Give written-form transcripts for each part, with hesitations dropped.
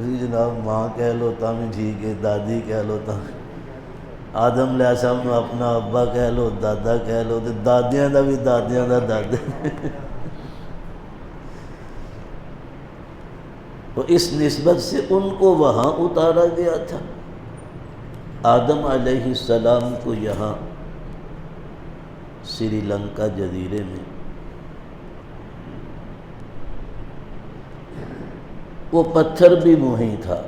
تسی جناب ماں کہہ لو تا بھی ٹھیک ہے، دادی کہہ لو تا آدم علیہ السلام نے اپنا ابا کہہ لو، دادا کہہ لو، تے دادیاں دا بھی دادیاں دا دادے تو اس نسبت سے ان کو وہاں اتارا گیا تھا، آدم علیہ السلام کو یہاں سری لنکا جزیرے میں۔ وہ پتھر بھی وہیں تھا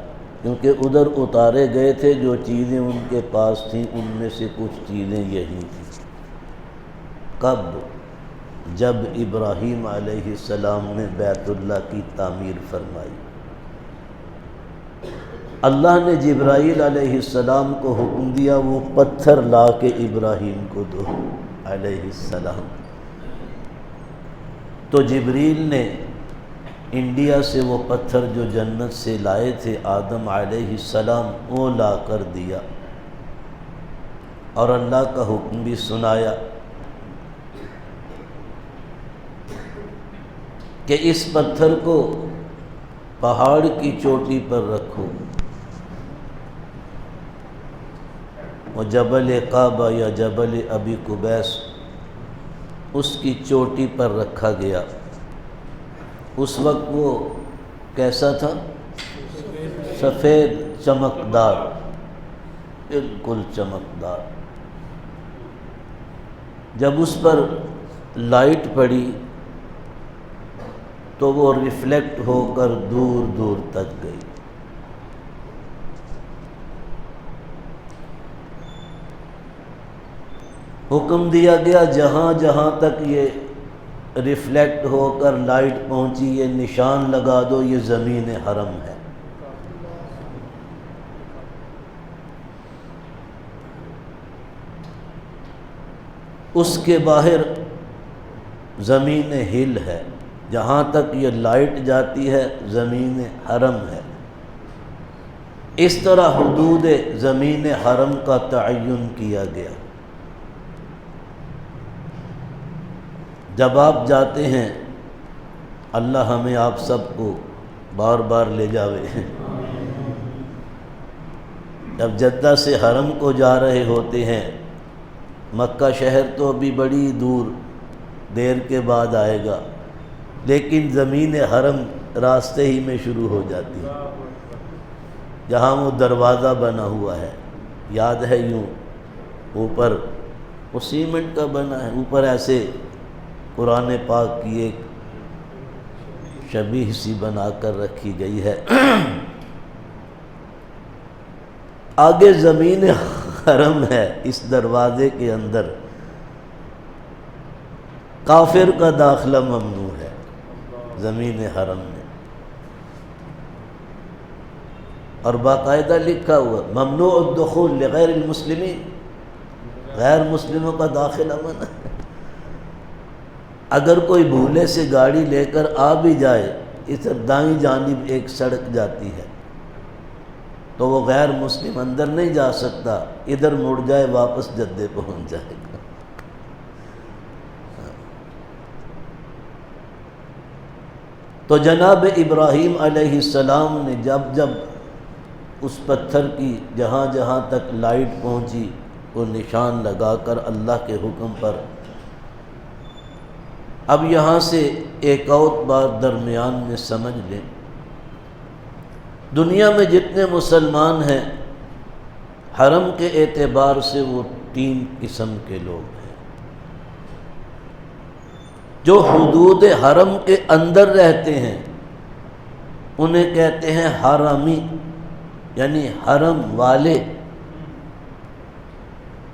کیونکہ ادھر اتارے گئے تھے، جو چیزیں ان کے پاس تھیں ان میں سے کچھ چیزیں یہی تھیں۔ کب؟ جب ابراہیم علیہ السلام نے بیت اللہ کی تعمیر فرمائی، اللہ نے جبرائیل علیہ السلام کو حکم دیا وہ پتھر لا کے ابراہیم کو دو علیہ السلام۔ تو جبریل نے انڈیا سے وہ پتھر جو جنت سے لائے تھے آدم علیہ السلام، وہ لا کر دیا اور اللہ کا حکم بھی سنایا کہ اس پتھر کو پہاڑ کی چوٹی پر رکھو۔ وہ جبل کعبہ یا جبل ابی قبیس اس کی چوٹی پر رکھا گیا۔ اس وقت وہ کیسا تھا؟ سفید چمکدار، بالکل چمکدار۔ جب اس پر لائٹ پڑی تو وہ ریفلیکٹ ہو کر دور دور تک گئی۔ حکم دیا گیا جہاں جہاں تک یہ ریفلیکٹ ہو کر لائٹ پہنچی یہ نشان لگا دو، یہ زمین حرم ہے۔ اس کے باہر زمین ہل ہے، جہاں تک یہ لائٹ جاتی ہے زمین حرم ہے۔ اس طرح حدود زمین حرم کا تعین کیا گیا۔ جب آپ جاتے ہیں، اللہ ہمیں آپ سب کو بار بار لے جاوے، جب جدہ سے حرم کو جا رہے ہوتے ہیں، مکہ شہر تو ابھی بڑی دور دیر کے بعد آئے گا، لیکن زمین حرم راستے ہی میں شروع ہو جاتی ہے، جہاں وہ دروازہ بنا ہوا ہے، یاد ہے یوں اوپر وہ سیمنٹ کا بنا ہے، اوپر ایسے قرآن پاک کی ایک شبیہ سی بنا کر رکھی گئی ہے۔ آگے زمین حرم ہے، اس دروازے کے اندر کافر کا داخلہ ممنوع ہے زمین حرم میں، اور باقاعدہ لکھا ہوا ممنوع الدخول لغیر المسلمین، غیر مسلموں کا داخلہ منع ہے۔ اگر کوئی بھولے سے گاڑی لے کر آ بھی جائے، ادھر دائیں جانب ایک سڑک جاتی ہے تو وہ غیر مسلم اندر نہیں جا سکتا، ادھر مڑ جائے واپس جدے پہنچ جائے گا۔ تو جناب ابراہیم علیہ السلام نے جب جب اس پتھر کی جہاں جہاں تک لائٹ پہنچی وہ نشان لگا کر اللہ کے حکم پر۔ اب یہاں سے ایک اور بات درمیان میں سمجھ لیں، دنیا میں جتنے مسلمان ہیں حرم کے اعتبار سے وہ 3 قسم کے لوگ ہیں۔ جو حدود حرم کے اندر رہتے ہیں انہیں کہتے ہیں حرمی، یعنی حرم والے،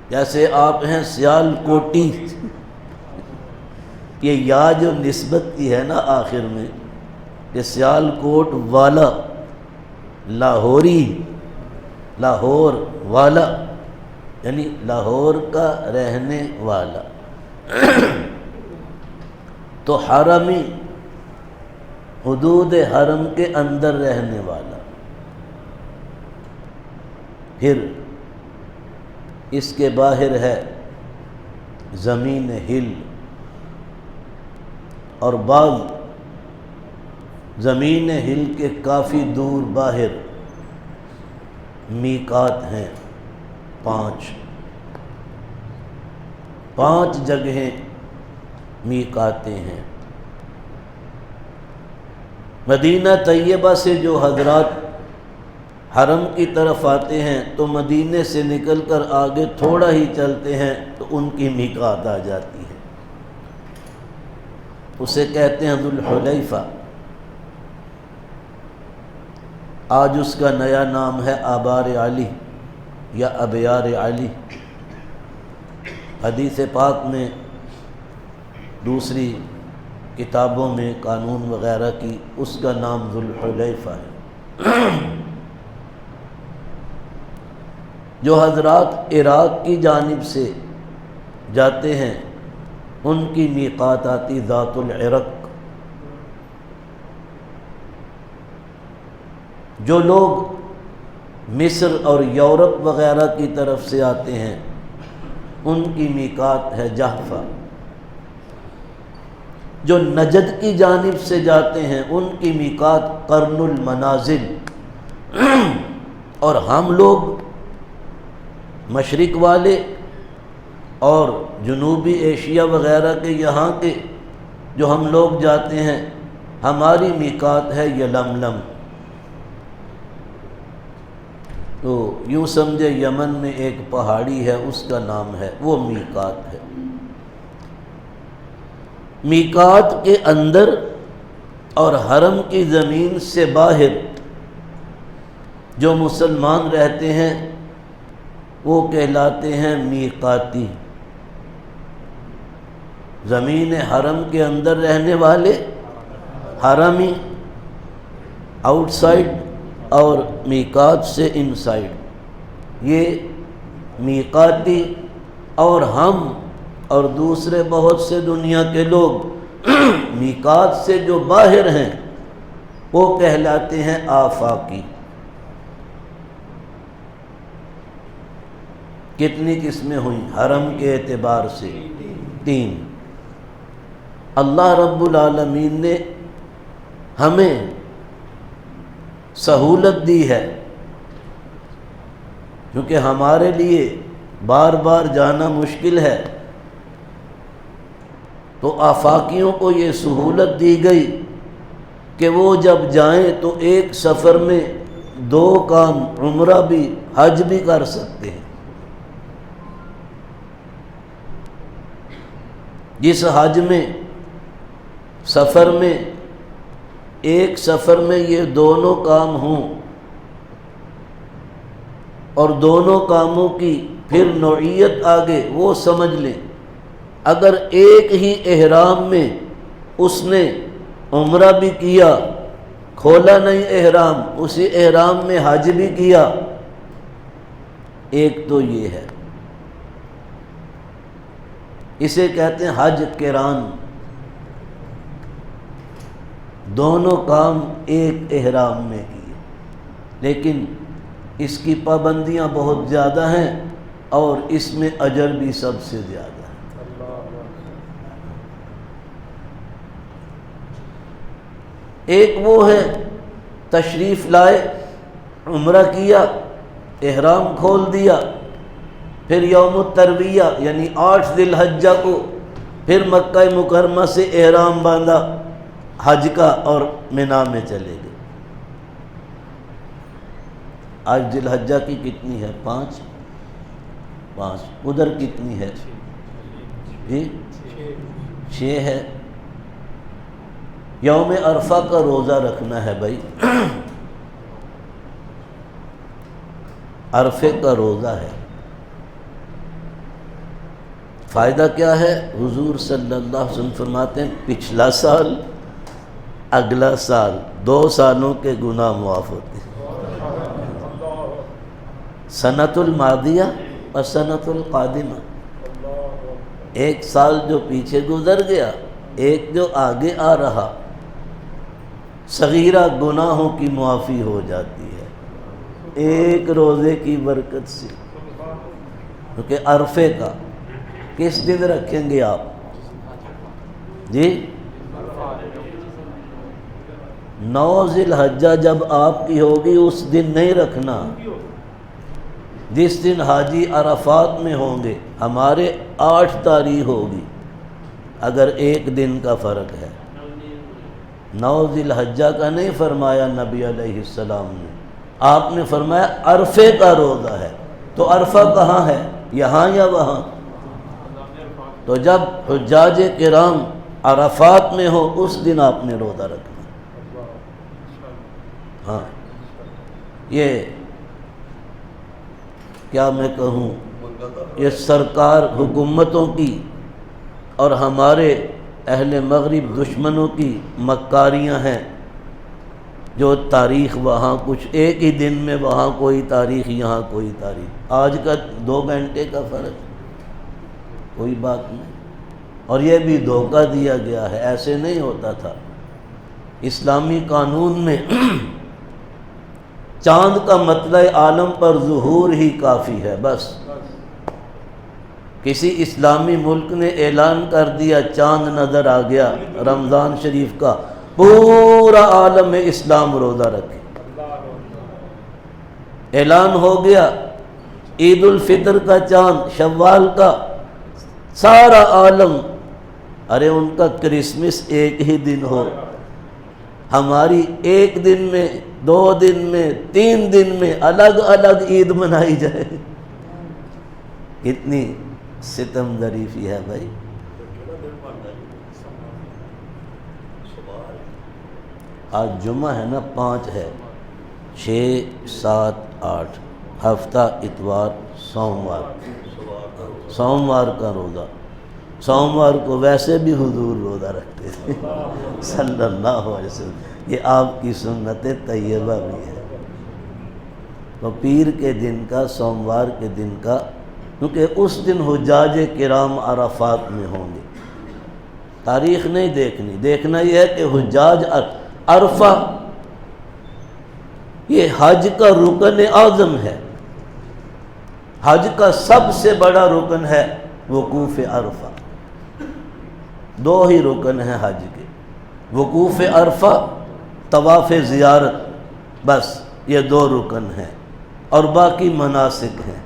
جیسے آپ ہیں سیال کوٹی، یہ یا جو نسبت کی ہے نا آخر میں، کہ سیال کوٹ والا، لاہوری، لاہور والا، یعنی لاہور کا رہنے والا۔ تو حرمی، حدود حرم کے اندر رہنے والا۔ پھر اس کے باہر ہے زمین ہل، اور بعض زمین ہل کے کافی دور باہر میقات ہیں 5 جگہیں میقاتیں ہیں۔ مدینہ طیبہ سے جو حضرات حرم کی طرف آتے ہیں تو مدینے سے نکل کر آگے تھوڑا ہی چلتے ہیں تو ان کی میقات آ جاتی ہے، اسے کہتے ہیں ذوالحلیفہ۔ آج اس کا نیا نام ہے آبار علی یا ابیار علی۔ حدیث پاک میں دوسری کتابوں میں قانون وغیرہ کی اس کا نام ذوالحلیفہ ہے۔ جو حضرات عراق کی جانب سے جاتے ہیں ان کی میقات آتی ذات العرق۔ جو لوگ مصر اور یورپ وغیرہ کی طرف سے آتے ہیں ان کی میقات ہے جحفہ۔ جو نجد کی جانب سے جاتے ہیں ان کی میقات قرن المنازل۔ اور ہم لوگ مشرق والے اور جنوبی ایشیا وغیرہ کے یہاں کے جو ہم لوگ جاتے ہیں ہماری میقات ہے یلملم۔ تو یوں سمجھے یمن میں ایک پہاڑی ہے اس کا نام ہے، وہ میقات ہے۔ میقات کے اندر اور حرم کی زمین سے باہر جو مسلمان رہتے ہیں وہ کہلاتے ہیں میقاتی۔ زمین حرم کے اندر رہنے والے حرمی آؤٹ سائڈ اور میقات سے ان سائڈ، یہ میقاتی۔ اور ہم اور دوسرے بہت سے دنیا کے لوگ میقات سے جو باہر ہیں وہ کہلاتے ہیں آفاقی۔ کتنی قسمیں ہوئیں حرم کے اعتبار سے؟ 3۔ اللہ رب العالمین نے ہمیں سہولت دی ہے کیونکہ ہمارے لیے بار بار جانا مشکل ہے، تو آفاقیوں کو یہ سہولت دی گئی کہ وہ جب جائیں تو ایک سفر میں 2 کام عمرہ بھی حج بھی کر سکتے ہیں۔ جس حج میں سفر میں ایک سفر میں یہ دونوں کام ہوں اور دونوں کاموں کی پھر نوعیت آگے وہ سمجھ لیں، اگر ایک ہی احرام میں اس نے عمرہ بھی کیا، کھولا نہیں احرام، اسی احرام میں حج بھی کیا، ایک تو یہ ہے، اسے کہتے ہیں حج قران، دونوں کام ایک احرام میں کیے۔ لیکن اس کی پابندیاں بہت زیادہ ہیں اور اس میں اجر بھی سب سے زیادہ ہے۔ ایک وہ ہے تشریف لائے، عمرہ کیا، احرام کھول دیا، پھر یوم الترویہ یعنی 8 ذی الحجہ کو پھر مکہ مکرمہ سے احرام باندھا حج کا اور منا میں چلے گئے۔ آج ذی الحجہ کی کتنی ہے؟ 5 ادھر کتنی ہے؟ جی 6 ہے۔ یوم عرفہ کا روزہ رکھنا ہے بھائی، عرفے کا روزہ ہے۔ فائدہ کیا ہے؟ حضور صلی اللہ علیہ وسلم فرماتے ہیں پچھلا سال اگلا سال 2 سالوں کے گناہ معاف ہوتے ہیں۔ سنت الماضیہ اور سنت القادمہ، ایک سال جو پیچھے گزر گیا، ایک جو آگے آ رہا، صغیرہ گناہوں کی معافی ہو جاتی ہے ایک روزے کی برکت سے۔ کیونکہ عرفے کا کس دن رکھیں گے آپ؟ جی 9 ذی الحجہ جب آپ کی ہوگی اس دن نہیں رکھنا، جس دن حاجی عرفات میں ہوں گے۔ ہمارے 8 تاریخ ہوگی، اگر ایک دن کا فرق ہے۔ 9 ذی الحجہ کا نہیں فرمایا نبی علیہ السلام نے، آپ نے فرمایا عرفے کا روزہ ہے۔ تو عرفہ کہاں ہے، یہاں یا وہاں؟ تو جب حجاج کرام عرفات میں ہو اس دن آپ نے روزہ رکھنا۔ ہاں، یہ کیا میں کہوں، یہ سرکار حکومتوں کی اور ہمارے اہل مغرب دشمنوں کی مکاریاں ہیں، جو تاریخ وہاں کچھ ایک ہی دن میں، وہاں کوئی تاریخ یہاں کوئی تاریخ، آج کا 2 گھنٹے کا فرق، کوئی بات نہیں۔ اور یہ بھی دھوکہ دیا گیا ہے، ایسے نہیں ہوتا تھا۔ اسلامی قانون میں چاند کا مطلع عالم پر ظہور ہی کافی ہے، بس۔ کسی اسلامی ملک نے اعلان کر دیا چاند نظر آ گیا رمضان شریف کا، پورا عالم اسلام روزہ رکھے۔ اعلان ہو گیا عید الفطر کا چاند شوال کا، سارا عالم، ارے ان کا کرسمس ایک ہی دن ہو، ہماری ایک دن میں، 2 دن میں، 3 دن میں الگ الگ عید منائی جائے، کتنی ستم ظریفی ہے بھائی۔ آج جمعہ ہے نا، 5 ہے، 6، 7، 8 ہفتہ، اتوار، سوموار کا روزہ۔ سوموار کو ویسے بھی حضور روزہ رکھتے تھے صلی اللہ علیہ وسلم، یہ آپ کی سنت طیبہ بھی ہے۔ تو پیر کے دن کا، سوموار کے دن کا، کیونکہ اس دن حجاج کرام عرفات میں ہوں گے۔ تاریخ نہیں دیکھنی، دیکھنا یہ ہے کہ حجاج عرفہ یہ حج کا رکن اعظم ہے، حج کا سب سے بڑا رکن ہے وقوف عرفہ۔ 2 ہی رکن ہیں حج کے، وقوف عرفہ، طواف زیارت، بس یہ 2 رکن ہیں، اور باقی مناسک ہیں۔